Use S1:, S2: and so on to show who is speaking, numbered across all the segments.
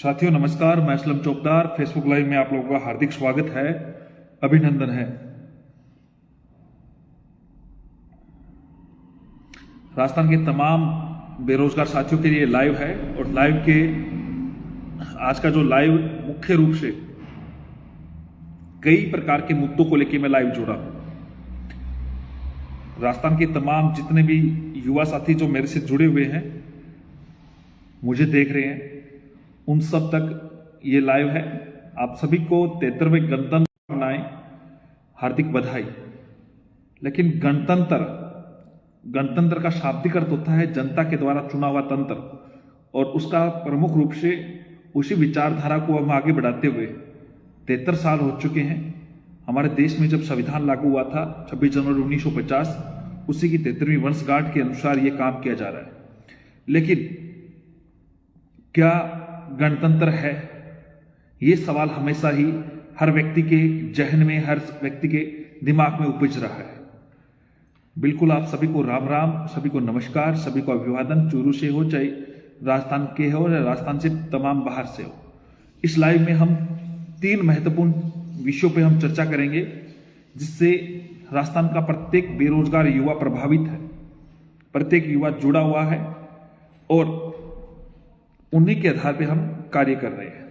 S1: साथियों नमस्कार, मैं असलम चौकदार फेसबुक लाइव में आप लोगों का हार्दिक स्वागत है, अभिनंदन है। राजस्थान के तमाम बेरोजगार साथियों के लिए लाइव है और लाइव के आज का जो लाइव मुख्य रूप से कई प्रकार के मुद्दों को लेकर मैं लाइव जुड़ा हूं। राजस्थान के तमाम जितने भी युवा साथी जो मेरे से जुड़े हुए हैं, मुझे देख रहे हैं, उन सब तक ये लाइव है। आप सभी को 73वें गणतंत्र मनाएं हार्दिक बधाई। लेकिन गणतंत्र का शाब्दिक अर्थ होता है जनता के द्वारा चुना हुआ तंत्र, और उसका प्रमुख रूप से उसी विचारधारा को हम आगे बढ़ाते हुए 73 साल हो चुके हैं। हमारे देश में जब संविधान लागू हुआ था 26 जनवरी 1950, उसी की 73वीं वर्षगांठ के अनुसार यह काम किया जा रहा है। लेकिन क्या गणतंत्र है? यह सवाल हमेशा ही हर व्यक्ति के जहन में, हर व्यक्ति के दिमाग में उपज रहा है। बिल्कुल आप सभी को राम राम, सभी को नमस्कार, सभी को अभिवादन। चूरू से हो चाहे राजस्थान के हो या राजस्थान से तमाम बाहर से हो, इस लाइव में हम 3 महत्वपूर्ण विषयों पे हम चर्चा करेंगे, जिससे राजस्थान का प्रत्येक बेरोजगार युवा प्रभावित है, प्रत्येक युवा जुड़ा हुआ है और उन्हीं के आधार पे हम कार्य कर रहे हैं।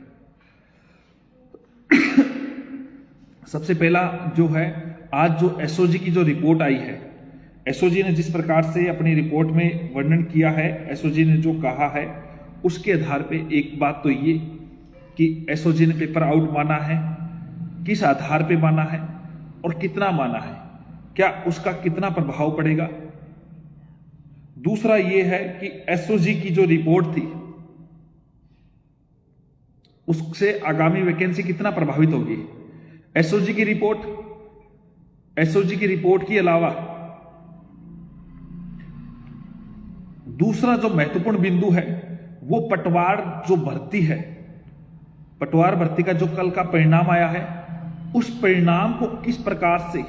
S1: सबसे पहला जो है, आज जो एसओजी की जो रिपोर्ट आई है, एसओजी ने जिस प्रकार से अपनी रिपोर्ट में वर्णन किया है, एसओजी ने जो कहा है, उसके आधार पे एक बात तो ये कि एसओजी ने पेपर आउट माना है, किस आधार पे माना है और कितना माना है, क्या उसका कितना प्रभाव पड़ेगा। दूसरा ये है कि एसओजी की जो रिपोर्ट थी उससे आगामी वैकेंसी कितना प्रभावित होगी। एसओजी की रिपोर्ट के अलावा दूसरा जो महत्वपूर्ण बिंदु है वो पटवार जो भर्ती है, पटवार भर्ती का जो कल का परिणाम आया है, उस परिणाम को किस प्रकार से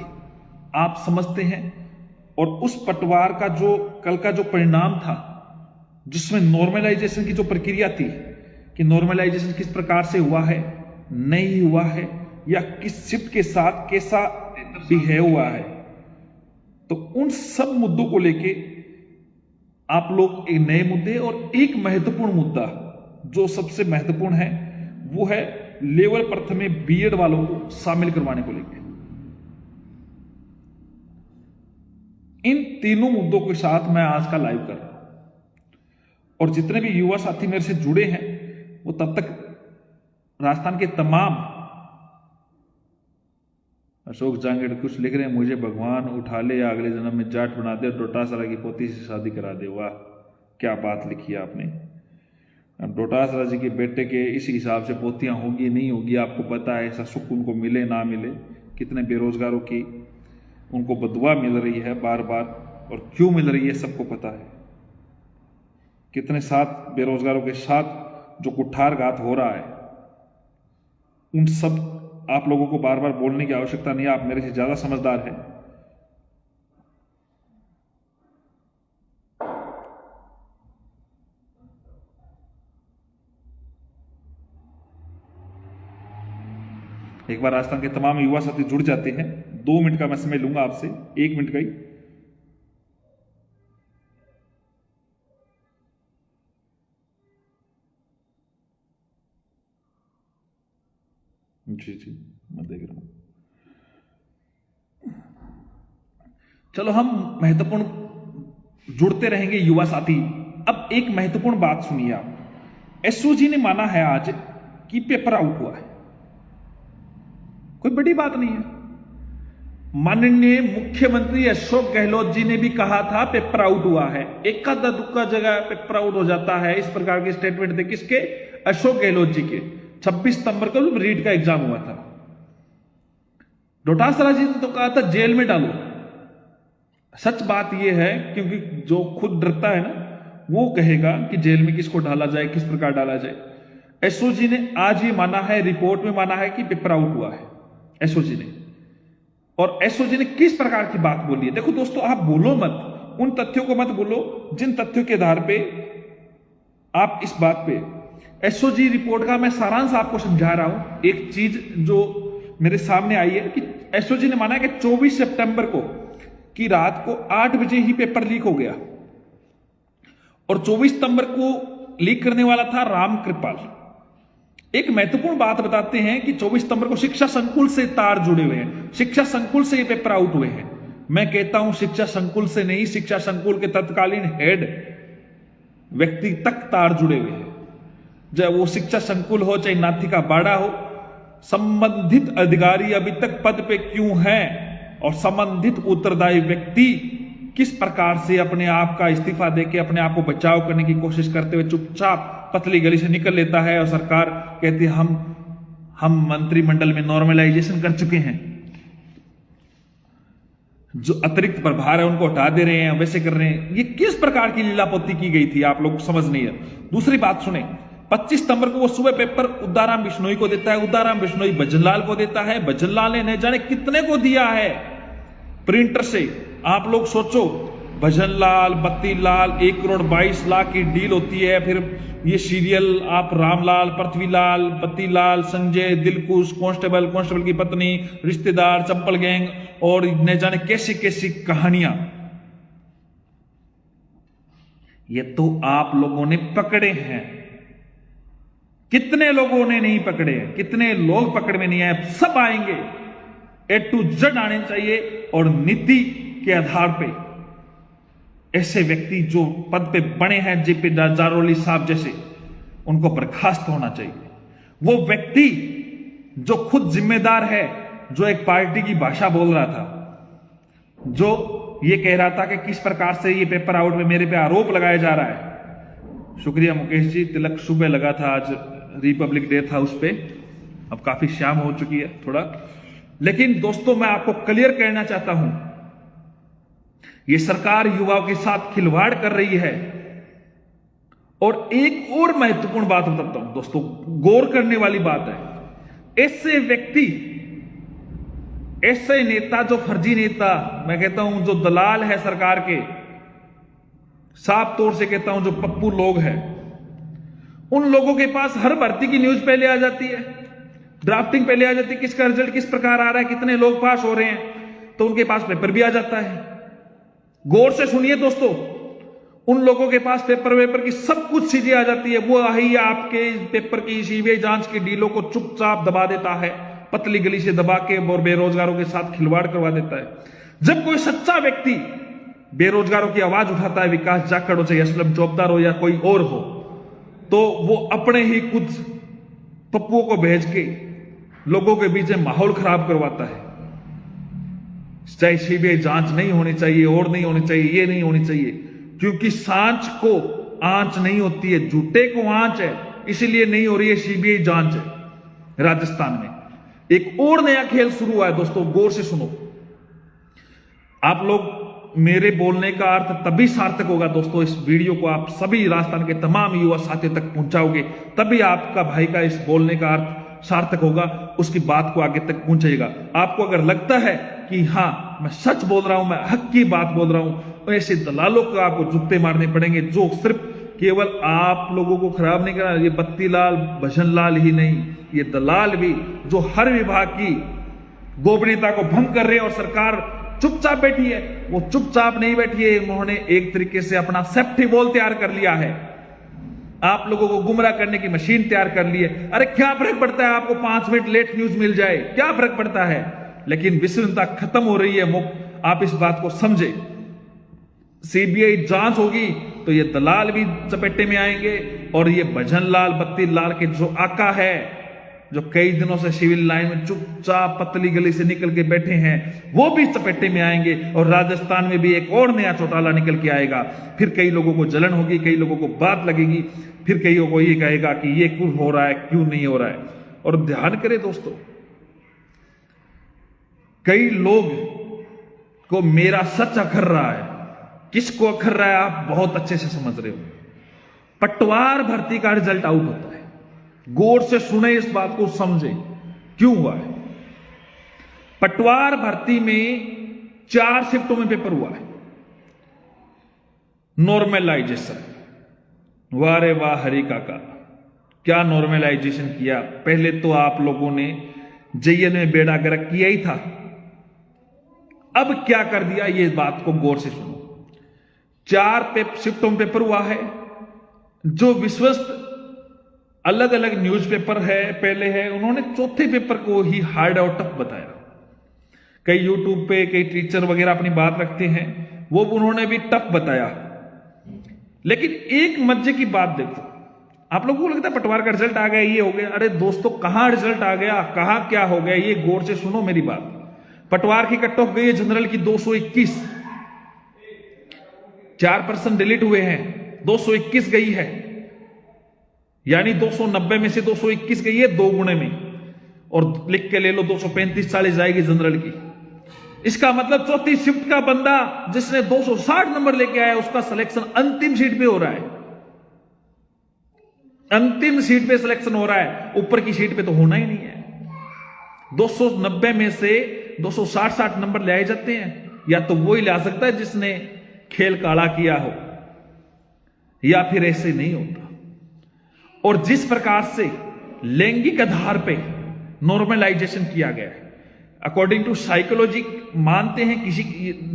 S1: आप समझते हैं, और उस पटवार का जो कल का जो परिणाम था, जिसमें नॉर्मलाइजेशन की जो प्रक्रिया थी कि नॉर्मलाइजेशन किस प्रकार से हुआ है, नहीं हुआ है, या किस शिफ्ट के साथ कैसा बिहेव हुआ है, तो उन सब मुद्दों को लेके आप लोग एक नए मुद्दे और एक महत्वपूर्ण मुद्दा जो सबसे महत्वपूर्ण है वो है लेवल प्रथम में बीएड वालों को शामिल करवाने को लेकर। इन तीनों मुद्दों के साथ मैं आज का लाइव कर रहा हूं, और जितने भी युवा साथी मेरे से जुड़े हैं वो तब तक राजस्थान के तमाम, अशोक जांगड़ कुछ लिख रहे हैं, मुझे भगवान उठा ले या अगले जन्म में जाट बना दे, डोटासरा की पोती से शादी करा दे। वाह, क्या बात लिखी है आपने। डोटासरा जी के बेटे के इस हिसाब से पोतियां होगी नहीं होगी आपको पता है। ऐसा सुख उनको मिले ना मिले, कितने बेरोजगारों की उनको बदुआ मिल रही है बार बार, और क्यों मिल रही है सबको पता है। कितने साथ बेरोजगारों के साथ जो कुठारघात हो रहा है, उन सब आप लोगों को बार बार बोलने की आवश्यकता नहीं है, आप मेरे से ज्यादा समझदार हैं। एक बार राजस्थान के तमाम युवा साथी जुड़ जाते हैं, 2 मिनट का मैं समय लूंगा आपसे, 1 मिनट का ही। जी मैं देख रहा हूं। चलो हम महत्वपूर्ण जुड़ते रहेंगे युवा साथी। अब एक महत्वपूर्ण बात सुनिए आप, एसओजी ने माना है आज कि पेपर आउट हुआ है, कोई बड़ी बात नहीं है। माननीय मुख्यमंत्री अशोक गहलोत जी ने भी कहा था पेपर आउट हुआ है, एकाधा दुक्का जगह पेपर आउट हो जाता है, इस प्रकार के स्टेटमेंट थे। किसके? अशोक गहलोत जी के। 26 सितंबर को जब रीट का एग्जाम हुआ था, डोटासरा जी ने तो कहा था जेल में डालो। सच बात यह है, क्योंकि जो खुद डरता है ना, वो कहेगा कि जेल में किसको डाला जाए, किस प्रकार डाला जाए। एसओजी ने आज ये माना है, रिपोर्ट में माना है कि पेपर आउट हुआ है एसओजी ने। और एसओजी ने किस प्रकार की बात बोली है, देखो दोस्तों, आप बोलो मत, उन तथ्यों को मत बोलो जिन तथ्यों के आधार पे आप इस बात पे एसओजी रिपोर्ट का मैं सारांश आपको समझा रहा हूं। एक चीज जो मेरे सामने आई है कि एसओजी ने माना कि 24 सितंबर को की रात को 8 बजे ही पेपर लीक हो गया और 24 सितंबर को लीक करने वाला था राम कृपाल। एक महत्वपूर्ण बात बताते हैं कि 24 सितंबर को शिक्षा संकुल से तार जुड़े हुए हैं, शिक्षा संकुल से ये पेपर आउट हुए हैं। मैं कहता हूं शिक्षा संकुल से नहीं, शिक्षा संकुल के तत्कालीन हेड व्यक्ति तक तार जुड़े हुए हैं। चाहे वो शिक्षा संकुल हो चाहे नाथी का बाड़ा हो, संबंधित अधिकारी अभी तक पद पे क्यों हैं और संबंधित उत्तरदायी व्यक्ति किस प्रकार से अपने आप का इस्तीफा देके अपने आप को बचाव करने की कोशिश करते हुए चुपचाप पतली गली से निकल लेता है और सरकार कहती है हम मंत्रिमंडल में नॉर्मलाइजेशन कर चुके हैं, जो अतिरिक्त प्रभार है उनको हटा दे रहे हैं, वैसे कर रहे हैं। ये किस प्रकार की लीलापोती की गई थी आप लोग समझ नहीं है। दूसरी बात सुने, 25 सितंबर को वो सुबह पेपर उदाराम बिश्नोई को देता है, उदाराम बिश्नोई भजनलाल को देता है, भजनलाल ने न जाने कितने को दिया है प्रिंटर से। आप लोग सोचो, भजनलाल, बत्तीलाल, 1 करोड़ 22 लाख की डील होती है। फिर ये सीरियल आप रामलाल, पृथ्वीलाल, बत्तीलाल, संजय, दिलकुश, कांस्टेबल की पत्नी, रिश्तेदार, चप्पल गैंग और न जाने कैसी कैसी कहानियां, ये तो आप लोगों ने पकड़े हैं। कितने लोगों ने नहीं पकड़े हैं, कितने लोग पकड़ में नहीं आए, सब आएंगे। A to Z आने चाहिए और नीति के आधार पे ऐसे व्यक्ति जो पद पे बने हैं, जेपी जारोली साहब जैसे, उनको बर्खास्त होना चाहिए। वो व्यक्ति जो खुद जिम्मेदार है, जो एक पार्टी की भाषा बोल रहा था, जो ये कह रहा था कि किस प्रकार से ये पेपर आउट में मेरे पे आरोप लगाया जा रहा है। शुक्रिया मुकेश जी, तिलक सुबह लगा था, आज रिपब्लिक डे था उस पर, अब काफी शाम हो चुकी है थोड़ा। लेकिन दोस्तों मैं आपको क्लियर कहना चाहता हूं, यह सरकार युवाओं के साथ खिलवाड़ कर रही है। और एक और महत्वपूर्ण बात बताता हूं दोस्तों, गौर करने वाली बात है। ऐसे व्यक्ति, ऐसे नेता जो फर्जी नेता, मैं कहता हूं जो दलाल है सरकार के, साफ तौर से कहता हूं जो पप्पू लोग हैं, उन लोगों के पास हर भर्ती की न्यूज पहले आ जाती है, ड्राफ्टिंग पहले आ जाती है, किसका रिजल्ट किस प्रकार आ रहा है, कितने लोग पास हो रहे हैं, तो उनके पास पेपर भी आ जाता है। गौर से सुनिए दोस्तों, उन लोगों के पास पेपर की सब कुछ चीजें आ जाती है। वो ही आपके पेपर की सीबीआई जांच की डीलों को चुपचाप दबा देता है, पतली गली से दबा के, और बेरोजगारों के साथ खिलवाड़ करवा देता है। जब कोई सच्चा व्यक्ति बेरोजगारों की आवाज उठाता है, विकास जाखड़ हो चाहे असलम चौबदार हो या कोई और हो, तो वो अपने ही कुछ पप्पुओं को भेज के लोगों के बीच में माहौल खराब करवाता है। चाहे सीबीआई जांच नहीं होनी चाहिए और नहीं होनी चाहिए, ये नहीं होनी चाहिए, क्योंकि सांच को आंच नहीं होती है, झूठे को आंच है, इसलिए नहीं हो रही है सीबीआई जांच है। राजस्थान में एक और नया खेल शुरू हुआ है दोस्तों, गौर से सुनो। आप लोग मेरे बोलने का अर्थ तभी सार्थक होगा दोस्तों, इस वीडियो को आप सभी राजस्थान के तमाम युवा साथियों तक पहुंचाओगे, तभी आपका भाई का इस बोलने का अर्थ सार्थक होगा, उसकी बात को आगे तक पहुंचेगा। आपको अगर लगता है कि हां मैं सच बोल रहा हूं, मैं हक की बात बोल रहा हूं, तो ऐसे दलालों को आपको जूते मारने पड़ेंगे, जो सिर्फ केवल आप लोगों को खराब नहीं कर रहा। ये बत्तीलाल, भजनलाल ही नहीं, ये दलाल भी जो हर विभाग की गोपनीयता को भंग कर रहे हैं और सरकार चुपचाप बैठी है। वो चुपचाप नहीं बैठी है, उन्होंने एक तरीके से अपना सेफ्टी वॉल तैयार कर लिया है, आप लोगों को गुमराह करने की मशीन तैयार कर ली है। अरे क्या फर्क पड़ता है, आपको 5 मिनट लेट न्यूज मिल जाए, क्या फर्क पड़ता है। लेकिन विश्वसनीयता खत्म हो रही है, आप इस बात को समझे। सीबीआई जांच होगी तो ये दलाल भी चपेटे में आएंगे, और ये भजनलाल, बत्तीलाल के जो आका है, जो कई दिनों से सिविल लाइन में चुपचाप पतली गली से निकल के बैठे हैं, वो भी चपेटे में आएंगे। और राजस्थान में भी एक और नया चौटाला निकल के आएगा। फिर कई लोगों को जलन होगी, कई लोगों को बात लगेगी, फिर कई को ये कहेगा कि ये क्यों हो रहा है, क्यों नहीं हो रहा है। और ध्यान करें दोस्तों, कई लोग को मेरा सच अखर रहा है, किसको अखर रहा है आप बहुत अच्छे से समझ रहे हो। पटवार भर्ती का रिजल्ट आउट होता है, गौर से सुने, इस बात को समझे क्यों हुआ है। पटवार भर्ती में 4 शिफ्टों में पेपर हुआ है, नॉर्मलाइजेशन। वाह रे वाह हरी काका, क्या नॉर्मलाइजेशन किया? पहले तो आप लोगों ने जेईएन में बेड़ा गर्क किया ही था, अब क्या कर दिया ये बात को गौर से सुनो। 4 शिफ्टों में पेपर हुआ है, जो विश्वस्त अलग अलग न्यूज़पेपर है पहले है, उन्होंने चौथे पेपर को ही हार्ड और टफ बताया। कई यूट्यूब पे कई टीचर वगैरह अपनी बात रखते हैं, वो उन्होंने भी टफ बताया। लेकिन एक मजे की बात देखो, आप लोगों को लगता है पटवार का रिजल्ट आ गया, ये हो गया। अरे दोस्तों, कहां रिजल्ट आ गया, कहां क्या हो गया, ये गौर से सुनो मेरी बात। पटवार की कट ऑफ गई है जनरल की 221, 4% डिलीट हुए हैं, 221 गई है, यानी 290 में से 221 गई है 2 गुणे में, और लिख के ले लो 235-40 जाएगी जनरल की। इसका मतलब चौथी शिफ्ट का बंदा जिसने 260 नंबर लेके आया, उसका सिलेक्शन अंतिम सीट पे हो रहा है, अंतिम सीट पे सिलेक्शन हो रहा है, ऊपर की सीट पे तो होना ही नहीं है। 290 में से 260 नंबर ले आए जाते हैं, या तो वही ला सकता है जिसने खेल काला किया हो, या फिर ऐसे नहीं होता। और जिस प्रकार से लैंगिक आधार पे नॉर्मलाइजेशन किया गया है, अकॉर्डिंग टू साइकोलॉजी मानते हैं किसी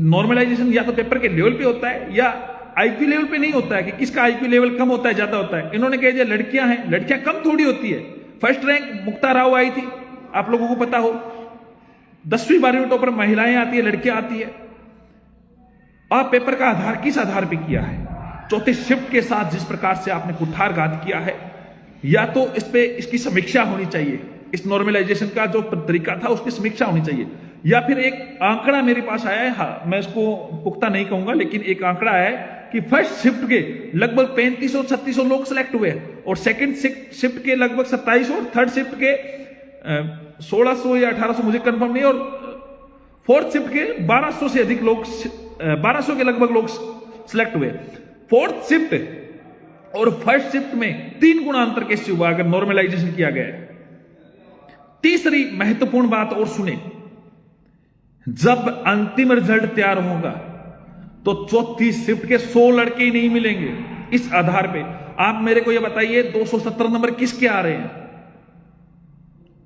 S1: नॉर्मलाइजेशन या तो पेपर के लेवल पे होता है या आईक्यू लेवल पे नहीं होता है, कि किसका आईक्यू लेवल कम होता है ज्यादा होता है। इन्होंने कह दिया लड़कियां हैं, लड़कियां कम थोड़ी होती है। फर्स्ट रैंक मुक्ता राव आई थी, आप लोगों को पता हो, 10वीं 12वीं टॉपर महिलाएं आती है, लड़कियां आती है। आप पेपर का आधार किस आधार पर किया है? चौथे शिफ्ट के साथ जिस प्रकार से आपने कुठारघात किया है, या तो इस पे इसकी समीक्षा होनी चाहिए, इस नॉर्मलाइजेशन का जो तरीका था उसकी समीक्षा होनी चाहिए, या फिर एक आंकड़ा मेरे पास आया है, हाँ, मैं इसको पुख्ता नहीं कहूंगा, लेकिन एक आंकड़ा है कि फर्स्ट शिफ्ट के लगभग 3500-3600 लोग सिलेक्ट हुए, और सेकंड शिफ्ट के लगभग 2700, और थर्ड शिफ्ट के 1600 या 1800 मुझे कंफर्म नहीं, और फोर्थ शिफ्ट के 1200 से अधिक लोग, 1200 के लगभग लोग सिलेक्ट हुए। फोर्थ शिफ्ट और फर्स्ट शिफ्ट में 3 गुना अंतर कैसे हुआ अगर नॉर्मलाइजेशन किया गया है? तीसरी महत्वपूर्ण बात और सुने, जब अंतिम रिजल्ट तैयार होगा तो चौथी शिफ्ट के 100 लड़के ही नहीं मिलेंगे। इस आधार पे आप मेरे को यह बताइए 217 नंबर किसके आ रहे हैं?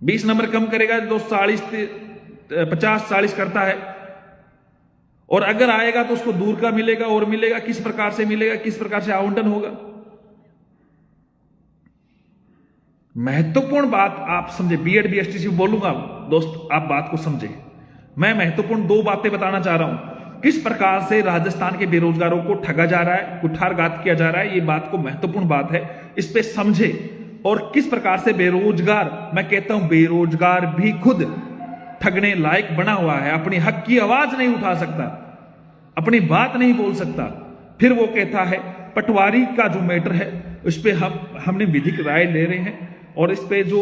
S1: 20 नंबर कम करेगा, 50-40 करता है, और अगर आएगा तो उसको दूर का मिलेगा और मिलेगा, किस प्रकार से मिलेगा, किस प्रकार से आवंटन होगा? महत्वपूर्ण बात आप समझे, बीएड बीएसटीसी बोलूंगा दोस्त, आप बात को समझे। मैं महत्वपूर्ण 2 बातें बताना चाह रहा हूं, किस प्रकार से राजस्थान के बेरोजगारों को ठगा जा रहा है, कुठारघात किया जा रहा है, ये बात को महत्वपूर्ण बात है, इस पे समझे। और किस प्रकार से बेरोजगार, मैं कहता हूं बेरोजगार भी खुद ठगने लायक बना हुआ है, अपनी हक की आवाज नहीं उठा सकता, अपनी बात नहीं बोल सकता, फिर वो कहता है पटवारी का जो मैटर है उस पर हमने विधिक राय ले रहे हैं, और इस पे जो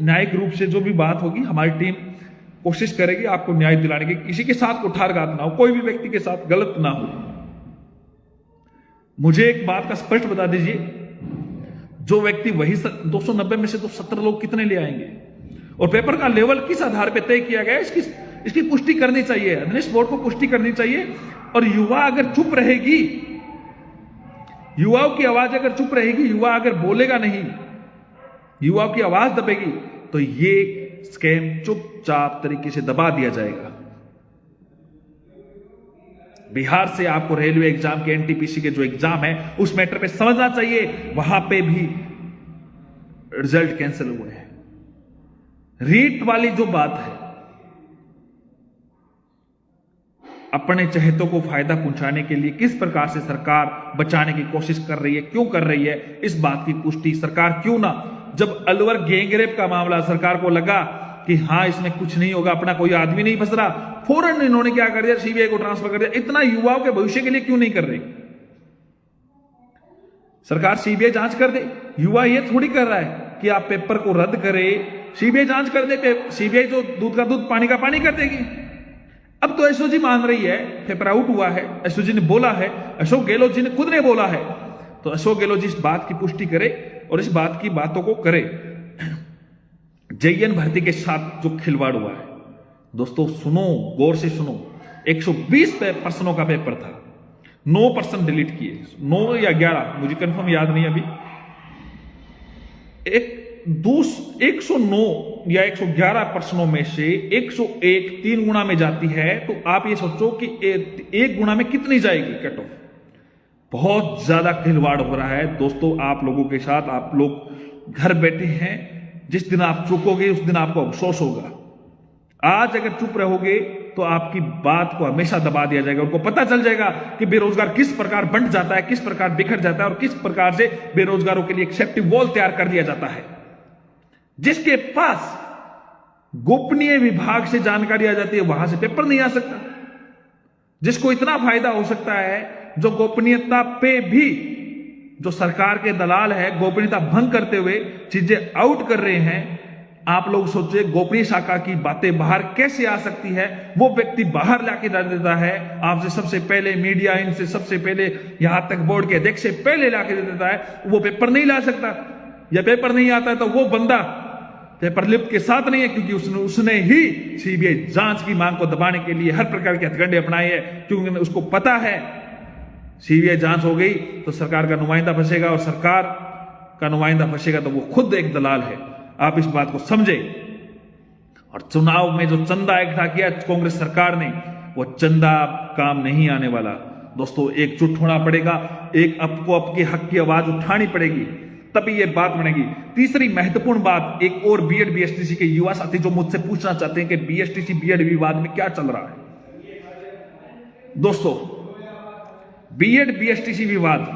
S1: न्यायिक रूप से जो भी बात होगी हमारी टीम कोशिश करेगी आपको न्याय दिलाने की, किसी के साथ कुठारघात ना हो, कोई भी व्यक्ति के साथ गलत ना हो। मुझे एक बात का स्पष्ट बता दीजिए, जो व्यक्ति वही 290 में से 270 लोग कितने ले आएंगे, और पेपर का लेवल किस आधार पर तय किया गया, इसकी पुष्टि करनी चाहिए, अध्ययन बोर्ड को पुष्टि करनी चाहिए। और युवा अगर चुप रहेगी, युवाओं की आवाज अगर चुप रहेगी, युवा अगर बोलेगा नहीं, युवाओं की आवाज दबेगी, तो ये स्कैम चुपचाप तरीके से दबा दिया जाएगा। बिहार से आपको रेलवे एग्जाम के एनटीपीसी के जो एग्जाम है उस मैटर पे समझना चाहिए, वहां पे भी रिजल्ट कैंसिल हुए हैं। रीट वाली जो बात है, अपने चहेतों को फायदा पहुंचाने के लिए किस प्रकार से सरकार बचाने की कोशिश कर रही है, क्यों कर रही है, इस बात की पुष्टि सरकार क्यों ना, जब अलवर गैंगरेप का मामला सरकार को लगा कि हां इसमें कुछ नहीं होगा, अपना कोई आदमी नहीं फंस रहा, फौरन इन्होंने क्या कर दिया, सीबीआई को ट्रांसफर कर दिया। इतना युवाओं के भविष्य के लिए क्यों नहीं कर रही सरकार? सीबीआई जांच कर दे। युवा ये थोड़ी कर रहा है कि आप पेपर को रद्द करें, सीबीआई जांच कर दे, सीबीआई तो दूध का दूध पानी का पानी कर देगी। अब तो एसओजी मान रही है, पेपर आउट हुआ है, एसओजी ने बोला है, अशोक गहलोत जी ने खुद ने बोला है, तो अशोक गहलोत जी इस बात की पुष्टि करे और इस बात की बातों को करे। जेईएन भर्ती के साथ जो खिलवाड़ हुआ है दोस्तों, सुनो, गौर से सुनो, 120 प्रश्नों का पेपर था, 9% डिलीट किए, 9 या 11 मुझे कंफर्म याद नहीं अभी, 109 या 111 प्रश्नों में से 101 3 गुना में जाती है, तो आप ये सोचो कि 1 गुना में कितनी जाएगी कट ऑफ। बहुत ज्यादा खिलवाड़ हो रहा है दोस्तों आप लोगों के साथ। आप लोग घर बैठे हैं, जिस दिन आप चूकोगे उस दिन आपको अफसोस होगा। आज अगर चुप रहोगे तो आपकी बात को हमेशा दबा दिया जाएगा। उनको पता चल जाएगा कि बेरोजगार किस प्रकार बंट जाता है, किस प्रकार बिखर जाता है और किस प्रकार से बेरोजगारों के लिए एक सेफ्टी वॉल तैयार कर दिया जाता है। जिसके पास गोपनीय विभाग से जानकारी आ जाती है वहां से पेपर नहीं आ सकता। जिसको इतना फायदा हो सकता है, जो गोपनीयता पे भी जो सरकार के दलाल है गोपनीयता भंग करते हुए चीजें आउट कर रहे हैं। आप लोग सोचिए गोपनीय शाखा की बातें बाहर कैसे आ सकती है। वो व्यक्ति बाहर लाके डाल देता है, आपसे सबसे पहले मीडिया, इनसे सबसे पहले यहां तक बोर्ड के अध्यक्ष से पहले लाके दे देता है। वो पेपर नहीं ला सकता, या पेपर नहीं आता है तो वो बंदा पेपर लिप के साथ नहीं है, क्योंकि उसने ही सीबीआई जांच की मांग को दबाने के लिए हर प्रकार के हथकंडे अपनाए हैं। क्योंकि उसको पता है सीबीआई जांच हो गई तो सरकार का नुमाइंदा फंसेगा, और सरकार का नुमाइंदा फंसेगा तो वो खुद एक दलाल है। आप इस बात को समझे। और चुनाव में जो चंदा इकट्ठा किया कांग्रेस सरकार ने, वो चंदा काम नहीं आने वाला दोस्तों। एकजुट होना पड़ेगा, एक आपको आपके हक की आवाज उठानी पड़ेगी, तभी ये बात बनेगी। तीसरी महत्वपूर्ण बात, एक और बीएड बीएसटीसी के युवा साथी जो मुझसे पूछना चाहते हैं कि बीएसटीसी बीएड विवाद में क्या चल रहा है। दोस्तों बीएड बीएसटीसी विवाद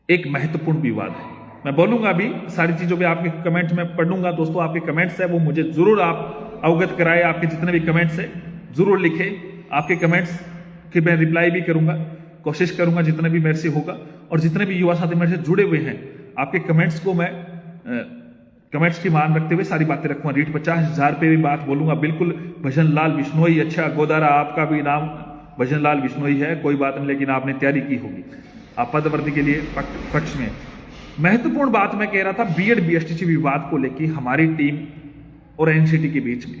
S1: एक महत्वपूर्ण विवाद है। मैं बोलूंगा अभी सारी चीजों पे, आपके कमेंट्स में पढ़ूंगा दोस्तों। आपके कमेंट्स है वो मुझे जरूर आप अवगत कराए। आपके जितने भी कमेंट्स है जरूर लिखे। आपके कमेंट्स की मैं रिप्लाई भी करूंगा, कोशिश करूंगा जितना भी मेरे से होगा। और जितने भी युवा साथी मेरे से जुड़े हुए हैं, आपके कमेंट्स को मैं कमेंट्स की मान रखते हुए सारी बातें रखूंगा। रीट 50,000 पे भी बात बोलूंगा बिल्कुल। भजन लाल बिश्नोई, अच्छा गोदारा आपका भी नाम भजन लाल बिश्नोई है, कोई बात नहीं, लेकिन आपने तैयारी की होगी, आप पदवर्ती के लिए पक्ष में। महत्वपूर्ण बात मैं कह रहा था बीएड बीएसटीसी विवाद को लेकर हमारी टीम और एनसीटी के बीच में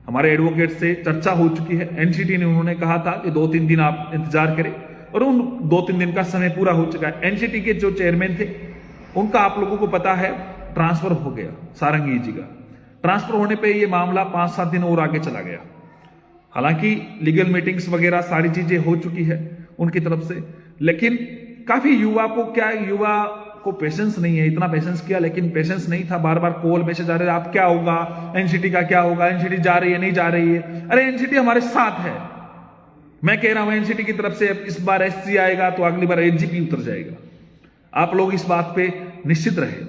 S1: हमारे एडवोकेट से चर्चा हो चुकी है। एनसीटी ने उन्होंने कहा था कि 2-3 दिन आप इंतजार करें, और उन 2-3 दिन का समय पूरा हो चुका है। एनसीटी के जो चेयरमैन थे उनका आप लोगों को पता है ट्रांसफर हो गया, सारंगी जी का ट्रांसफर होने पे ये मामला 5-7 दिन और आगे चला गया। हालांकि लीगल मीटिंग्स वगैरह सारी चीजें हो चुकी है उनकी तरफ से, लेकिन काफी युवा को पेशेंस नहीं है। इतना पेशेंस किया लेकिन पेशेंस नहीं था। बार बार कॉल मैसेज आ रहे थे, आप क्या होगा, एनसीटी का क्या होगा, एनसीटी जा रही है नहीं जा रही है। अरे एनसीटी हमारे साथ है। मैं कह रहा हूं एनसीटी की तरफ से इस बार एससी आएगा तो अगली बार एजीपी उतर जाएगा। आप लोग इस बात पे निश्चित रहे,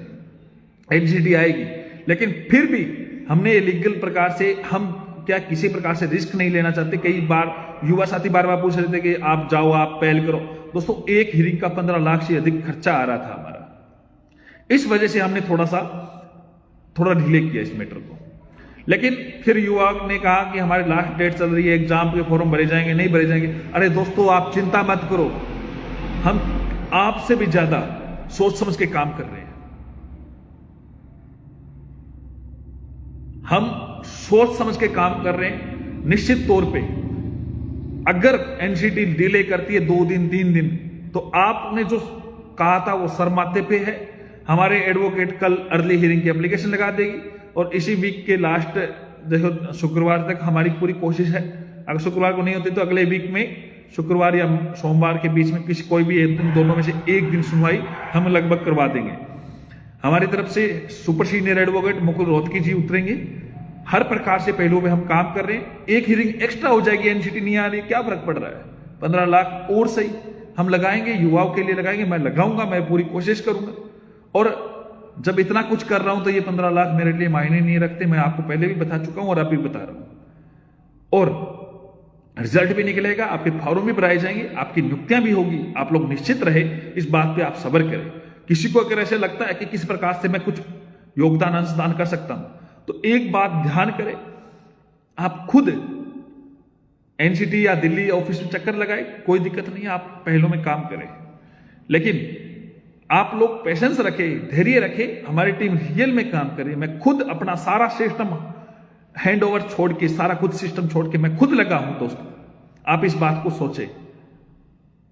S1: एनसीटी आएगी। लेकिन फिर भी हमने लीगल प्रकार से हम क्या किसी प्रकार से रिस्क नहीं लेना चाहते। कई बार युवा साथी बार बार पूछ रहे थे कि आप जाओ, आप पहल करो। दोस्तों एक हियरिंग का 15 लाख से अधिक खर्चा आ रहा था हमारा। इस वजह से हमने थोड़ा डिले किया इस मैटर को। लेकिन फिर युवा ने कहा कि हमारी लास्ट डेट चल रही है, एग्जाम के फॉर्म भरे जाएंगे, नहीं भरे जाएंगे। अरे दोस्तों आप चिंता मत करो, हम आपसे भी ज्यादा सोच समझ के काम कर रहे हैं। हम सोच समझ के काम कर रहे हैं। निश्चित तौर पे अगर एनसीटी डिले करती है 2 दिन 3 दिन, तो आपने जो कहा था वो सर माथे पे है। हमारे एडवोकेट कल अर्ली हियरिंग की एप्लीकेशन लगा देगी, और इसी वीक के लास्ट देखो शुक्रवार तक हमारी पूरी कोशिश है। अगर शुक्रवार को नहीं होती तो अगले वीक में शुक्रवार या सोमवार के बीच में कोई भी एक दिन, दोनों में से एक दिन सुनवाई हम लगभग करवा देंगे। हमारी तरफ से super senior advocate Mukul Rohatgi ji उतरेंगे। हर प्रकार से पहलुओं में हम काम कर रहे हैं। एक हियरिंग एक्स्ट्रा हो जाएगी, एनसीटी नहीं आ रही, क्या फर्क पड़ रहा है। 15 लाख और सही हम लगाएंगे, युवाओं के लिए लगाएंगे। मैं लगाऊंगा, मैं पूरी कोशिश करूंगा। और जब इतना कुछ कर रहा हूं तो ये 15 लाख मेरे लिए मायने नहीं रखते। मैं आपको पहले भी बता चुका हूं और अभी बता रहा हूं। और रिजल्ट भी निकलेगा, आपके फॉर्म भी भराए जाएंगे, आपकी नियुक्तियां भी होगी। आप लोग निश्चित रहे, इस बात पे आप सब्र करें। किसी को अगर ऐसे लगता है कि किस प्रकार से मैं कुछ योगदान अंशदान कर सकता हूं, तो एक बात ध्यान करें, आप खुद एनसीटी या दिल्ली ऑफिस में चक्कर लगाए, कोई दिक्कत नहीं है, आप पहलों में काम करें। लेकिन आप लोग पेशेंस रखें, धैर्य रखें, हमारी टीम रियल में काम करे। मैं खुद अपना सारा सिस्टम हैंड ओवर छोड़ के, सारा कुछ सिस्टम छोड़ के मैं खुद लगा हूं दोस्तों। आप इस बात को सोचें।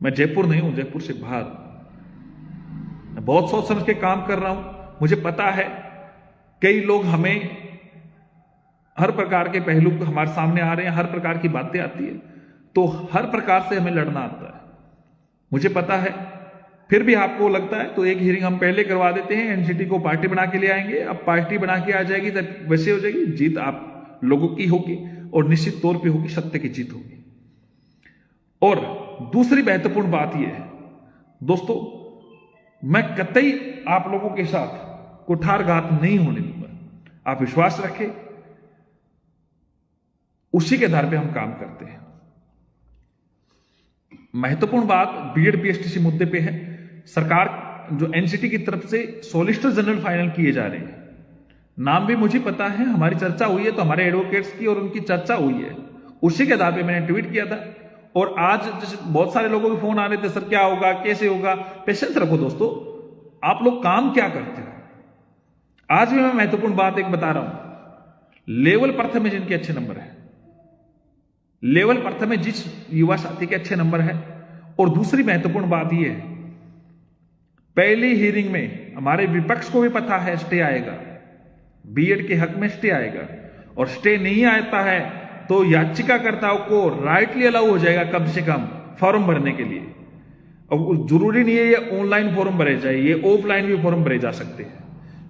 S1: मैं जयपुर नहीं हूं, जयपुर से बाहर। मैं बहुत सोच समझ के काम कर रहा हूं। मुझे पता है कई लोग हमें हर प्रकार के पहलू हमारे सामने आ रहे हैं, हर प्रकार की बातें आती है, तो हर प्रकार से हमें लड़ना आता है, मुझे पता है। फिर भी आपको लगता है तो एक हियरिंग हम पहले करवा देते हैं, एनसीटी को पार्टी बना के ले आएंगे। अब पार्टी बना के आ जाएगी तो वैसे हो जाएगी, जीत आप लोगों की होगी और निश्चित तौर पे होगी, सत्य की जीत होगी। और दूसरी महत्वपूर्ण बात यह है दोस्तों, मैं कतई आप लोगों के साथ कुठारघात नहीं होने दूंगा। आप विश्वास रखें, उसी के आधार पे हम काम करते हैं। महत्वपूर्ण बात बीएड बीएसटीसी मुद्दे पे है। सरकार जो एनसीटी की तरफ से सॉलिसिटर जनरल फाइनल किए जा रहे हैं, नाम भी मुझे पता है, हमारी चर्चा हुई है, तो हमारे एडवोकेट्स की और उनकी चर्चा हुई है, उसी के आधार पे मैंने ट्वीट किया था। और आज बहुत सारे लोगों के फोन आ रहे थे, सर क्या होगा, कैसे होगा। पेशेंस रखो दोस्तों, आप लोग काम क्या करते हो। आज भी मैं महत्वपूर्ण बात एक बता रहा हूं, लेवल प्रथम में जिनके अच्छे नंबर है, लेवल प्रथम में जिस युवा साथी के अच्छे नंबर है। और दूसरी महत्वपूर्ण बात यह है, पहली हियरिंग में हमारे विपक्ष को भी पता है स्टे आएगा, बीएड के हक में स्टे आएगा, और स्टे नहीं आता है तो याचिकाकर्ताओं को राइटली अलाउ हो जाएगा कम से कम फॉर्म भरने के लिए। अब जरूरी नहीं है ये ऑनलाइन फॉर्म भरे जाए, ये ऑफलाइन भी फॉर्म भरे जा सकते हैं।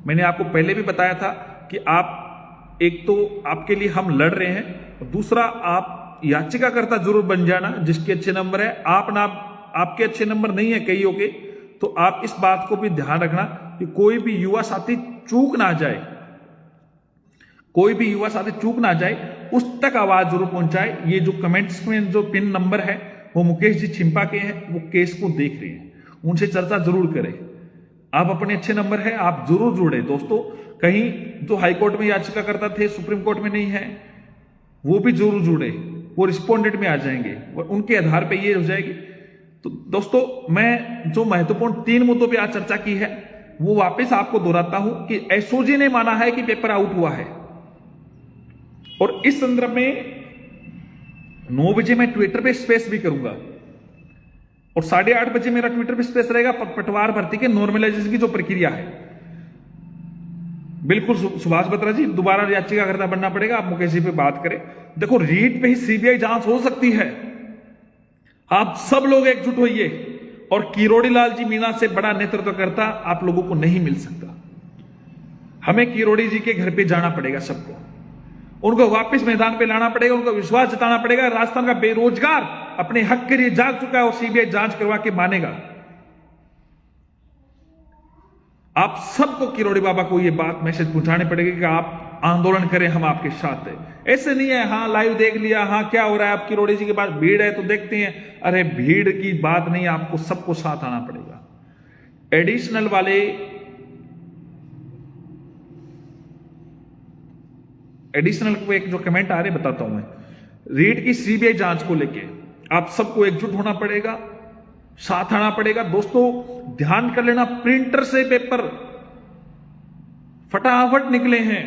S1: मैंने आपको पहले भी बताया था कि आप एक तो आपके लिए हम लड़ रहे हैं, और दूसरा आप याचिकाकर्ता जरूर बन जाना जिसके अच्छे नंबर है। आपके अच्छे नंबर नहीं है कईयों के, तो आप इस बात को भी ध्यान रखना कि कोई भी युवा साथी चूक ना जाए, कोई भी युवा साथी चूक ना जाए, उस तक आवाज जरूर पहुंचाए। ये जो कमेंट्स में जो पिन नंबर है वो मुकेश जी छिंपा के हैं, वो केस को देख रहे हैं, उनसे चर्चा जरूर करें। आप अपने अच्छे नंबर है, आप जरूर जुड़े दोस्तों। कहीं जो हाईकोर्ट में याचिकाकर्ता थे सुप्रीम कोर्ट में नहीं है, वो भी जरूर जुड़े, वो रिस्पोंडेंट में आ जाएंगे और उनके आधार पर ये हो जाएगी। तो दोस्तों, मैं जो महत्वपूर्ण 3 मुद्दों पे आज चर्चा की है वो वापस आपको दोहराता हूं कि एसओजी ने माना है कि पेपर आउट हुआ है, और इस संदर्भ में 9 बजे मैं ट्विटर पे स्पेस भी करूंगा, और 8:30 बजे मेरा ट्विटर पे स्पेस रहेगा पटवार भर्ती के नॉर्मलाइजेशन की जो प्रक्रिया है। बिल्कुल सुभाष बत्रा जी, दोबारा याचिकाकर्ता बनना पड़ेगा, आप मुकेश जी पे बात करें। देखो, रीट पे ही सीबीआई जांच हो सकती है। आप सब लोग एकजुट होइए, और किरोड़ी लाल जी मीणा से बड़ा नेतृत्वकर्ता आप लोगों को नहीं मिल सकता। हमें किरोड़ी जी के घर पे जाना पड़ेगा, सबको उनको वापस मैदान पे लाना पड़ेगा, उनको विश्वास जताना पड़ेगा। राजस्थान का बेरोजगार अपने हक के लिए जाग चुका है और सीबीआई जांच करवा के मानेगा। आप सबको किरोड़ी बाबा को यह बात मैसेज पहुंचाने पड़ेगी कि आप आंदोलन करें, हम आपके साथ हैं। ऐसे नहीं है हाँ लाइव देख लिया, हाँ क्या हो रहा है, आप किरोड़ी जी के पास भीड़ है तो देखते हैं। अरे भीड़ की बात नहीं, आपको सबको साथ आना पड़ेगा। एडिशनल वाले एडिशनल को एक जो कमेंट आ रहे बताता हूं मैं, रीट की सीबीआई जांच को लेके आप सबको एकजुट होना पड़ेगा, साथ आना पड़ेगा। दोस्तों ध्यान कर लेना, प्रिंटर से पेपर फटाफट निकले हैं।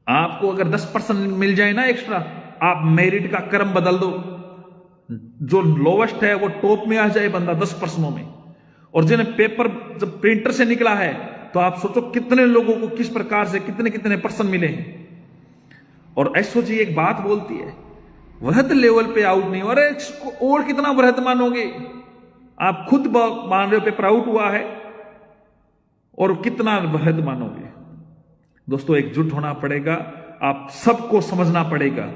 S1: आपको अगर 10% मिल जाए ना एक्स्ट्रा, आप मेरिट का क्रम बदल दो, जो लोवेस्ट है वो टॉप में आ जाए बंदा 10% में। और जिन्हें पेपर जब प्रिंटर से निकला है तो आप सोचो कितने लोगों को किस प्रकार से कितने कितने % मिले हैं। और एसओजी एक बात बोलती है, वृहद लेवल पे आउट नहीं हो रहे, और कितना वृहद मानोगे, आप खुद मान रहे हो पेपर आउट हुआ है, और कितना वृहद मानोगे। दोस्तों एकजुट होना पड़ेगा, आप सबको समझना पड़ेगा।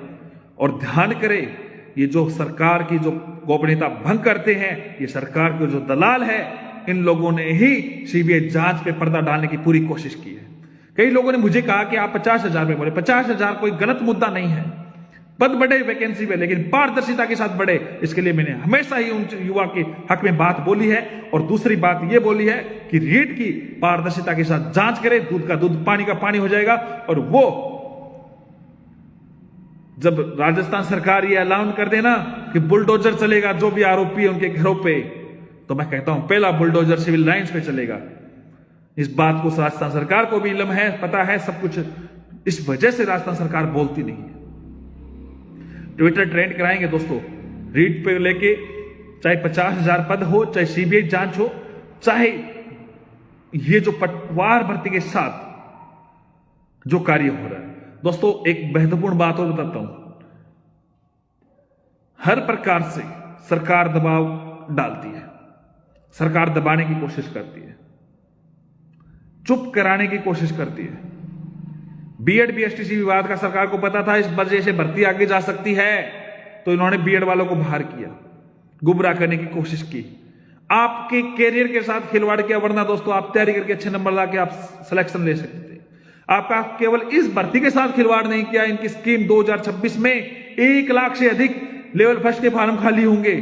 S1: और ध्यान करें, ये जो सरकार की जो गोपनीयता भंग करते हैं, ये सरकार के जो दलाल है, इन लोगों ने ही सीबीआई जांच पे पर्दा डालने की पूरी कोशिश की है। कई लोगों ने मुझे कहा कि आप 50,000 में बोले, 50,000 कोई गलत मुद्दा नहीं है। पद बढ़े वैकेंसी पे, लेकिन पारदर्शिता के साथ बढ़े, इसके लिए मैंने हमेशा ही उन युवा के हक में बात बोली है। और दूसरी बात यह बोली है कि रीट की पारदर्शिता के साथ जांच करे, दूध का दूध पानी का पानी हो जाएगा। और वो जब राजस्थान सरकार ये ऐलान कर देना कि बुलडोजर चलेगा जो भी आरोपी है उनके घरों पे, तो मैं कहता हूं पहला बुलडोजर सिविल लाइंस पे चलेगा। इस बात को राजस्थान सरकार को भी इल्म है, पता है सब कुछ। इस वजह से राजस्थान सरकार बोलती नहीं है। ट्विटर ट्रेंड कराएंगे दोस्तों, रीट पे लेके चाहे 50,000 पद हो, चाहे सीबीआई जांच हो, चाहे ये जो पटवार भर्ती के साथ जो कार्य हो रहा है। दोस्तों एक महत्वपूर्ण बात और बताता हूं, हर प्रकार से सरकार दबाव डालती है, सरकार दबाने की कोशिश करती है, चुप कराने की कोशिश करती है। बीएड बीएसटीसी विवाद का सरकार को पता था इस वजह से भर्ती आगे जा सकती है, तो इन्होंने बीएड वालों को बाहर किया, गुमराह करने की कोशिश की, आपके कैरियर के साथ खिलवाड़ किया। वरना दोस्तों आप तैयारी करके अच्छे नंबर लाके आप सिलेक्शन ले सकते थे। आपका केवल इस भर्ती के साथ खिलवाड़ नहीं किया, इनकी स्कीम 2026 में 1 लाख से अधिक लेवल फर्स्ट के फार्म खाली होंगे,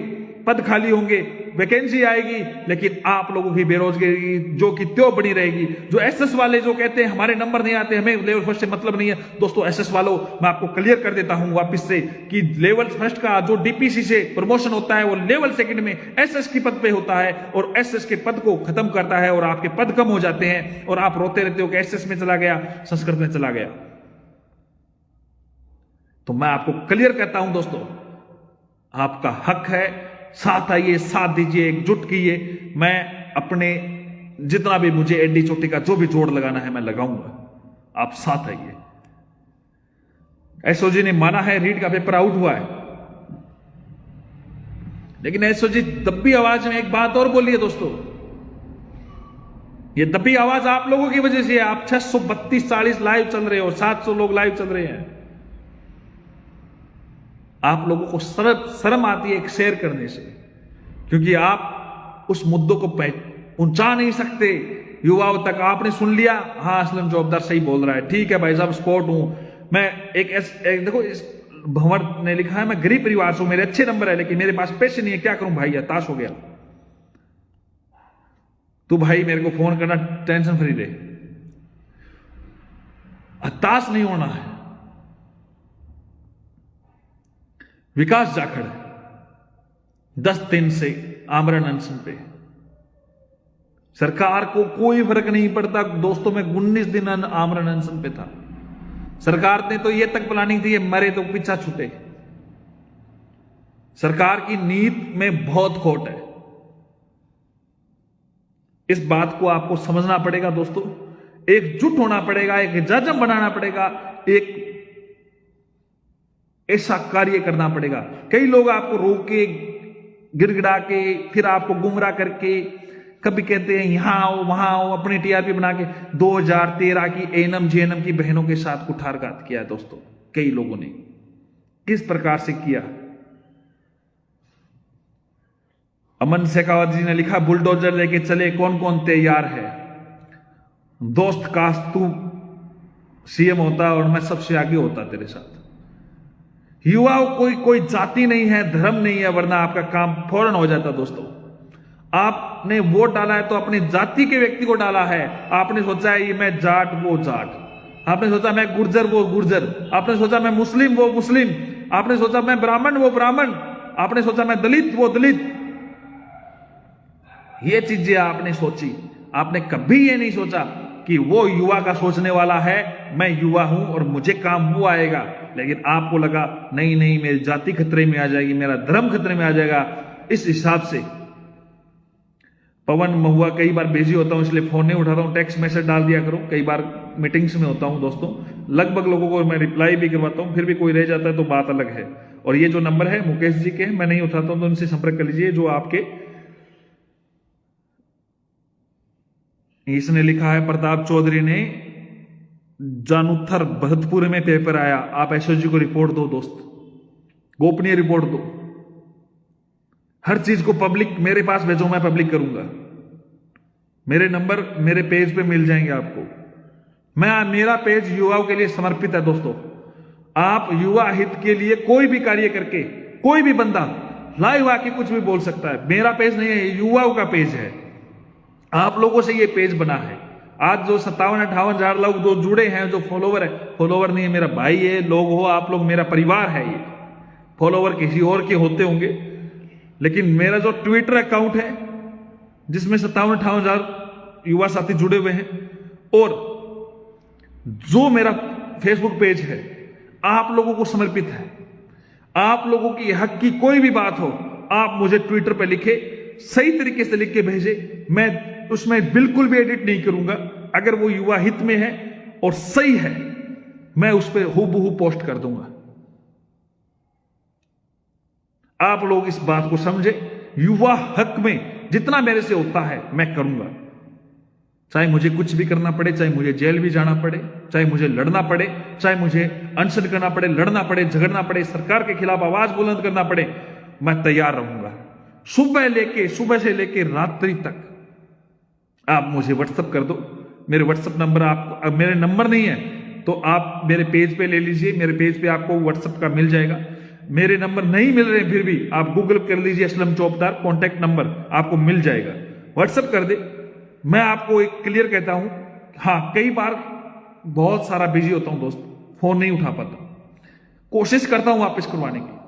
S1: पद खाली होंगे, वैकेंसी आएगी, लेकिन आप लोगों की बेरोजगारी जो कि त्यों बनी रहेगी। जो एसएस वाले जो कहते हैं हमारे नंबर नहीं आते, हमें लेवल फर्स्ट से मतलब नहीं है, दोस्तों एसएस वालों मैं आपको क्लियर कर देता हूं वापस से कि लेवल फर्स्ट का जो डीपीसी से प्रमोशन होता है वो लेवल सेकंड में एसएस की पद पे होता है, और एसएस के पद को खत्म करता है और आपके पद कम हो जाते हैं और आप रोते रहते हो कि एसएस में चला गया, संस्कृत में चला गया। तो मैं आपको क्लियर कहता हूं दोस्तों, आपका हक है, साथ आइए, साथ दीजिए, एकजुट कीजिए। मैं अपने जितना भी मुझे एडी चोटी का जो भी जोड़ लगाना है मैं लगाऊंगा, आप साथ आइए। एसओजी ने माना है रीट का पेपर आउट हुआ है, लेकिन एसओजी दब्बी आवाज में एक बात और बोली है दोस्तों, ये दब्बी आवाज आप लोगों की वजह से है। आप 632-40 लाइव चल रहे हो, 700 लोग लाइव चल रहे हैं, आप लोगों को शर्म आती है एक शेयर करने से, क्योंकि आप उस मुद्दों को पहुंचा नहीं सकते युवाओं तक। आपने सुन लिया, हाँ असलम जॉबदार सही बोल रहा है, ठीक है भाई साहब स्पोर्ट हूं मैं। एक देखो इस भंवर ने लिखा है मैं गरीब परिवार से हूं, मेरे अच्छे नंबर है लेकिन मेरे पास पैसे नहीं है, क्या करूं भाई, हताश हो गया। तू भाई मेरे को फोन करना, टेंशन फ्री रहे, हताश नहीं होना है। विकास जाखड़ 10 दिन से आमरण अनशन पे, सरकार को कोई फर्क नहीं पड़ता दोस्तों। मैं 19 दिन आमरण अनशन पे था, सरकार ने तो यह तक प्लानिंग थी मरे तो पीछा छूटे। सरकार की नीति में बहुत खोट है, इस बात को आपको समझना पड़ेगा दोस्तों। एकजुट होना पड़ेगा, एक जजम बनाना पड़ेगा, एक ऐसा कार्य करना पड़ेगा। कई लोग आपको रोक के, गिड़गिड़ा के, फिर आपको गुमराह करके, कभी कहते हैं यहां आओ वहां आओ, अपनी टीआरपी बना के 2013 की एएनएम जेएनएम की बहनों के साथ कुठारघात किया दोस्तों। कई लोगों ने किस प्रकार से किया। अमन शेखावत जी ने लिखा बुलडोजर लेके चले कौन कौन तैयार है। दोस्त काश तू सीएम होता और मैं सबसे आगे होता तेरे साथ। युवाओं कोई जाति नहीं है, धर्म नहीं है, वरना आपका काम फौरन हो जाता दोस्तों। आपने वोट डाला है तो अपनी जाति के व्यक्ति को डाला है। आपने सोचा है ये मैं जाट वो जाट, आपने सोचा मैं गुर्जर वो गुर्जर, आपने सोचा मैं मुस्लिम वो मुस्लिम, आपने सोचा मैं ब्राह्मण वो ब्राह्मण, आपने सोचा मैं दलित वो दलित। ये चीजें आपने सोची, आपने कभी ये नहीं सोचा कि वो युवा का सोचने वाला है, मैं युवा हूं और मुझे काम वो आएगा। लेकिन आपको लगा नहीं नहीं मेरी जाति खतरे में आ जाएगी, मेरा धर्म खतरे में आ जाएगा। इस हिसाब से पवन महुआ, कई बार बिजी होता हूं इसलिए फोन नहीं उठाता हूं, टेक्स्ट मैसेज डाल दिया करो। कई बार मीटिंग्स में होता हूं दोस्तों, लगभग लोगों को मैं रिप्लाई भी करवाता हूं, फिर भी कोई रह जाता है तो बात अलग है। और ये जो नंबर है मुकेश जी के, मैं नहीं उठाता हूं तो उनसे संपर्क कर लीजिए। जो आपके, इसने लिखा है प्रताप चौधरी ने, जानुथर भरतपुर में पेपर आया, आप एसओजी को रिपोर्ट दो दोस्त, गोपनीय रिपोर्ट दो। हर चीज को पब्लिक मेरे पास भेजो, मैं पब्लिक करूंगा। मेरे नंबर मेरे पेज पे मिल जाएंगे आपको। मेरा पेज युवाओं के लिए समर्पित है दोस्तों। आप युवा हित के लिए कोई भी कार्य करके, कोई भी बंदा लाइव आके कुछ भी बोल सकता है। मेरा पेज नहीं है, युवाओं का पेज है। आप लोगों से ये पेज बना है। आज जो 57-58 हजार लोग जो जुड़े हैं, जो फॉलोवर है, फॉलोवर नहीं है, मेरा भाई है, लोग हो आप लोग, मेरा परिवार है। ये फॉलोवर किसी और के होते होंगे, लेकिन मेरा जो ट्विटर अकाउंट है जिसमें 57-58 हजार युवा साथी जुड़े हुए हैं, और जो मेरा फेसबुक पेज है, आप लोगों को समर्पित है। आप लोगों की हक की कोई भी बात हो, आप मुझे ट्विटर पे लिखे, सही तरीके से लिख के भेजे, मैं उसमें बिल्कुल भी एडिट नहीं करूंगा। अगर वो युवा हित में है और सही है, मैं उस पर हूबहू पोस्ट कर दूंगा। आप लोग इस बात को समझे, युवा हक में जितना मेरे से होता है मैं करूंगा, चाहे मुझे कुछ भी करना पड़े, चाहे मुझे जेल भी जाना पड़े, चाहे मुझे लड़ना पड़े, चाहे मुझे अनशन करना पड़े, लड़ना पड़े, झगड़ना पड़े, सरकार के खिलाफ आवाज बुलंद करना पड़े, मैं तैयार रहूंगा। सुबह से लेके रात्रि तक आप मुझे व्हाट्सएप कर दो। मेरे व्हाट्सएप नंबर, आप अब मेरे नंबर नहीं है तो आप मेरे पेज पे ले लीजिए, मेरे पेज पे आपको व्हाट्सएप का मिल जाएगा। मेरे नंबर नहीं मिल रहे फिर भी आप गूगल कर लीजिए, असलम चौबदार कॉन्टैक्ट नंबर आपको मिल जाएगा, व्हाट्सएप कर दे। मैं आपको एक क्लियर कहता हूं, हाँ कई बार बहुत सारा बिजी होता हूं दोस्त, फोन नहीं उठा पाता, कोशिश करता हूं वापस करवाने की,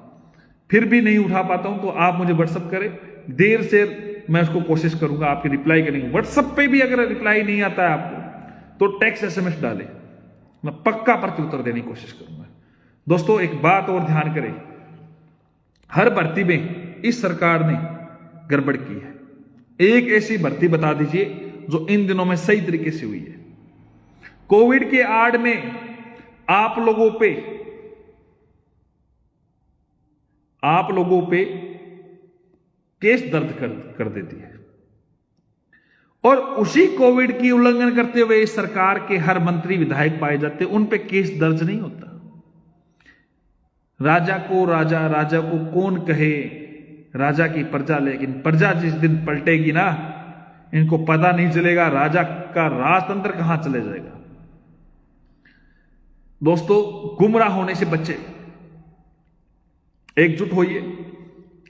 S1: फिर भी नहीं उठा पाता हूं, तो आप मुझे व्हाट्सएप करें, देर से मैं उसको कोशिश करूंगा आपकी रिप्लाई करने की। व्हाट्सएप पे भी अगर रिप्लाई नहीं आता है आपको तो टेक्स्ट SMS डालें, मैं पक्का प्रत्युत्तर देने की कोशिश करूंगा। दोस्तों एक बात और ध्यान करें, हर भर्ती में इस सरकार ने गड़बड़ की है। एक ऐसी भर्ती बता दीजिए जो इन दिनों में सही तरीके से हुई है। कोविड के आड़ में आप लोगों पे केस दर्ज कर देती है, और उसी कोविड की उल्लंघन करते हुए इस सरकार के हर मंत्री विधायक पाए जाते, उन पे केस दर्ज नहीं होता। राजा को राजा, राजा को कौन कहे, राजा की प्रजा, लेकिन प्रजा जिस दिन पलटेगी ना, इनको पता नहीं चलेगा राजा का राजतंत्र कहां चले जाएगा। दोस्तों गुमराह होने से बच्चे एकजुट होइए।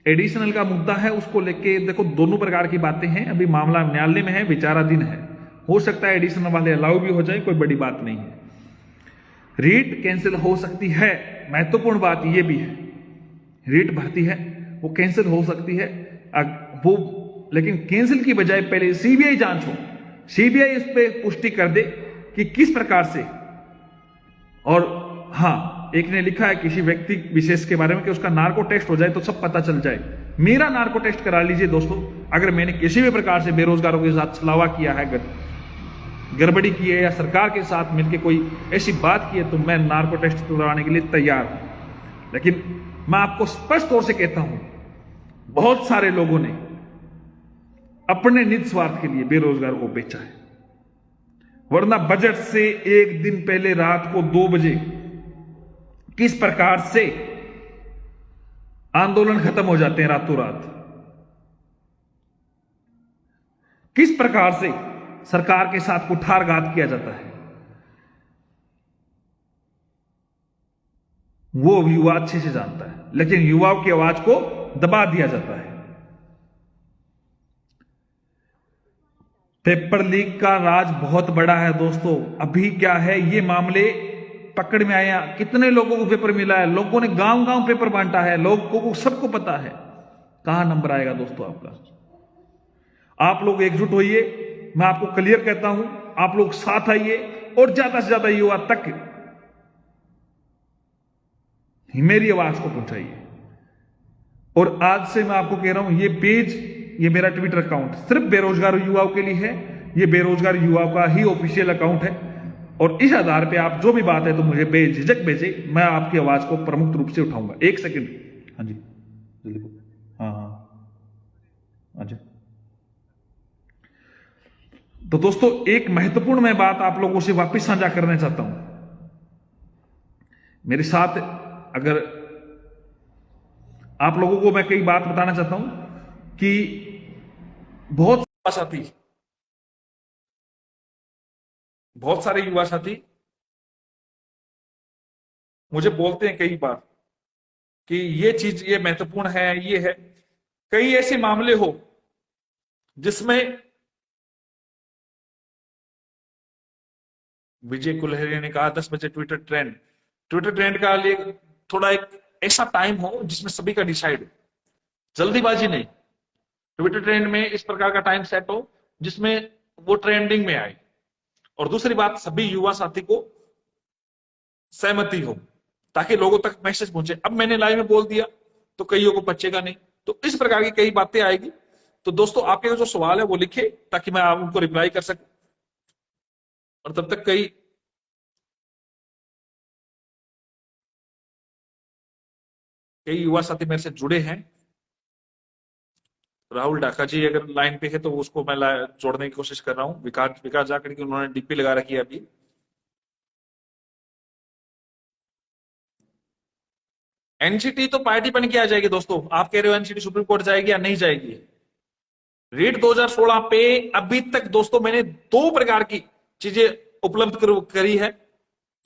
S1: एडिशनल का मुद्दा है, उसको लेके देखो दोनों प्रकार की बातें हैं, अभी मामला न्यायालय में है, विचाराधीन है, हो सकता है एडिशनल वाले अलाउ भी हो जाए, कोई बड़ी बात नहीं है। रीट कैंसिल हो सकती है, महत्वपूर्ण बात यह भी है, रीट भर्ती है वो कैंसिल हो सकती है वो, लेकिन कैंसिल की बजाय पहले सीबीआई जांच हो, सीबीआई इस पे पुष्टि कर दे कि किस प्रकार से। और हाँ, एक ने लिखा है किसी व्यक्ति विशेष के बारे में कि उसका नार्को टेस्ट हो जाए तो सब पता चल जाए। मेरा नार्को टेस्ट करा लीजिए दोस्तों, अगर मैंने किसी भी प्रकार से बेरोजगारों के साथ छलावा किया है, गड़बड़ी की है, या सरकार के साथ मिलकर कोई ऐसी बात की है, तो मैं नार्को टेस्ट करवाने के लिए तैयार हूं। लेकिन मैं आपको स्पष्ट तौर से कहता हूं, बहुत सारे लोगों ने अपने निज स्वार्थ के लिए बेरोजगार को बेचा है, वरना बजट से एक दिन पहले रात को 2 बजे किस प्रकार से आंदोलन खत्म हो जाते हैं रातों रात, किस प्रकार से सरकार के साथ कुठारघात किया जाता है, वो युवा अच्छे से जानता है, लेकिन युवाओं की आवाज को दबा दिया जाता है। पेपर लीक का राज बहुत बड़ा है दोस्तों। अभी क्या है, ये मामले पकड़ में आया, कितने लोगों को पेपर मिला है, लोगों ने गांव गांव पेपर बांटा है, लोगों को सबको पता है। कहां नंबर आएगा दोस्तों आपका? आप लोग एकजुट होइए, मैं आपको क्लियर कहता हूं, आप लोग साथ आइए और ज्यादा से ज्यादा युवा तक मेरी आवाज को पहुंचाइए। और आज से मैं आपको कह रहा हूं, ये पेज, ये मेरा ट्विटर अकाउंट सिर्फ बेरोजगार युवाओं के लिए है, ये बेरोजगार युवाओं का ही ऑफिशियल अकाउंट है, और इस आधार पे आप जो भी बात है तो मुझे बेझिझक भेजे, मैं आपकी आवाज को प्रमुख रूप से उठाऊंगा। 1 सेकंड, हाँ जी जल्दी बोलो। हाँ जी। तो दोस्तों एक महत्वपूर्ण मैं बात आप लोगों से वापस साझा करना चाहता हूं। मेरे साथ अगर आप लोगों को मैं कई बात बताना चाहता हूं कि बहुत सारे युवा साथी मुझे बोलते हैं कई बार कि ये चीज ये महत्वपूर्ण है, ये है। कई ऐसे मामले हो जिसमें विजय कुलहरी ने कहा 10 बजे ट्विटर ट्रेंड का लिए थोड़ा एक ऐसा टाइम हो जिसमें सभी का डिसाइड हो, जल्दीबाजी नहीं। ट्विटर ट्रेंड में इस प्रकार का टाइम सेट हो जिसमें वो ट्रेंडिंग में आए, और दूसरी बात सभी युवा साथी को सहमति हो ताकि लोगों तक मैसेज पहुंचे। अब मैंने लाइव में बोल दिया तो कईयों को पचेगा नहीं,
S2: तो इस प्रकार की कई बातें आएगी। तो दोस्तों आपके जो सवाल है वो लिखे ताकि मैं आप उनको रिप्लाई कर सकूं। और तब तक कई युवा साथी मेरे से जुड़े हैं। राहुल डाका जी अगर लाइन पे है तो उसको मैं जोड़ने की कोशिश कर रहा हूँ। विकास विकास जाकर के उन्होंने डीपी लगा रखी है अभी। एनसीटी तो पार्टी बन के आ जाएगी दोस्तों। आप कह रहे हो एनसीटी सुप्रीम कोर्ट जाएगी या नहीं जाएगी? रेट 2016 पे अभी तक दोस्तों मैंने दो प्रकार की चीजें उपलब्ध करी है।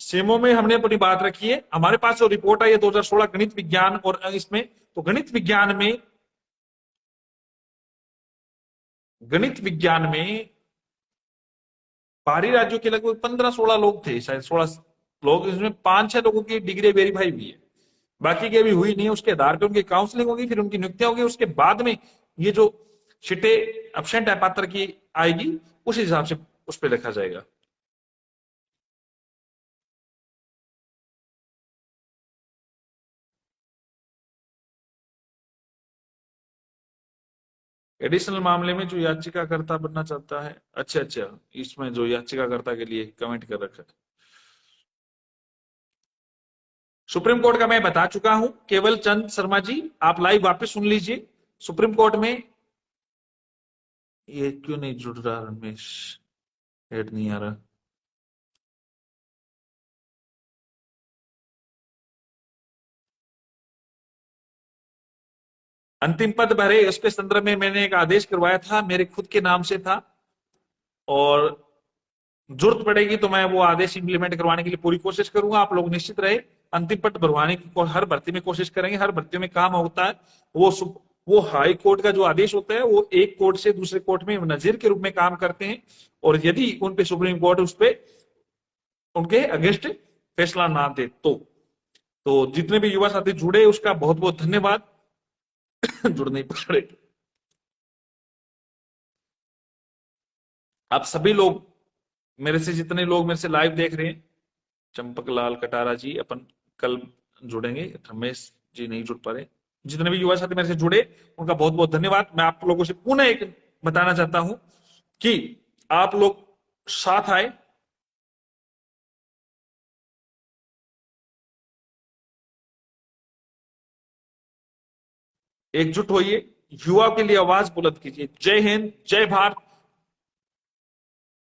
S2: सेमो में हमने अपनी बात रखी है। हमारे पास जो रिपोर्ट आई है 2016 गणित विज्ञान और इसमें, तो गणित विज्ञान में बाहरी राज्यों के लगभग 15-16 लोग थे, शायद 16 लोग। इसमें 5-6 लोगों की डिग्री वेरीफाई हुई है, बाकी की अभी हुई नहीं। उसके आधार पर उनकी काउंसलिंग होगी, फिर उनकी नियुक्तियां होगी। उसके बाद में ये जो शिटे एब्सेंट है पात्र की आएगी, उस हिसाब से उस पर लिखा जाएगा। एडिशनल मामले में जो याचिकाकर्ता बनना चाहता है, अच्छा अच्छा, इसमें जो याचिकाकर्ता के लिए कमेंट कर रखा है। सुप्रीम कोर्ट का मैं बता चुका हूं। केवल चंद शर्मा जी आप लाइव वापस सुन लीजिए। सुप्रीम कोर्ट में ये क्यों नहीं जुड़ रहा रमेश, हेड नहीं आ रहा। अंतिम पद भरे उसके संदर्भ में मैंने एक आदेश करवाया था, मेरे खुद के नाम से था, और जरूरत पड़ेगी तो मैं वो आदेश इंप्लीमेंट करवाने के लिए पूरी कोशिश करूंगा। आप लोग निश्चित रहे, अंतिम पद भरवाने की हर भर्ती में कोशिश करेंगे। हर भर्ती में काम होता है, वो हाई कोर्ट का जो आदेश होता है वो एक कोर्ट से दूसरे कोर्ट में नजीर के रूप में काम करते हैं, और यदि उन पे सुप्रीम कोर्ट उस पे उनके अगेंस्ट फैसला ना दे तो जितने भी युवा साथी जुड़े उसका बहुत बहुत धन्यवाद। जुड़ने पड़े आप सभी लोग, मेरे से जितने लोग मेरे से लाइव देख रहे हैं, चंपक लाल कटारा जी अपन कल जुड़ेंगे, रमेश जी नहीं जुड़ पा रहे। जितने भी युवा साथी मेरे से जुड़े उनका बहुत बहुत धन्यवाद। मैं आप लोगों से पुनः एक बताना चाहता हूं कि आप लोग साथ आए, एकजुट होइए, युवा के लिए आवाज बुलंद कीजिए। जय हिंद, जय भारत,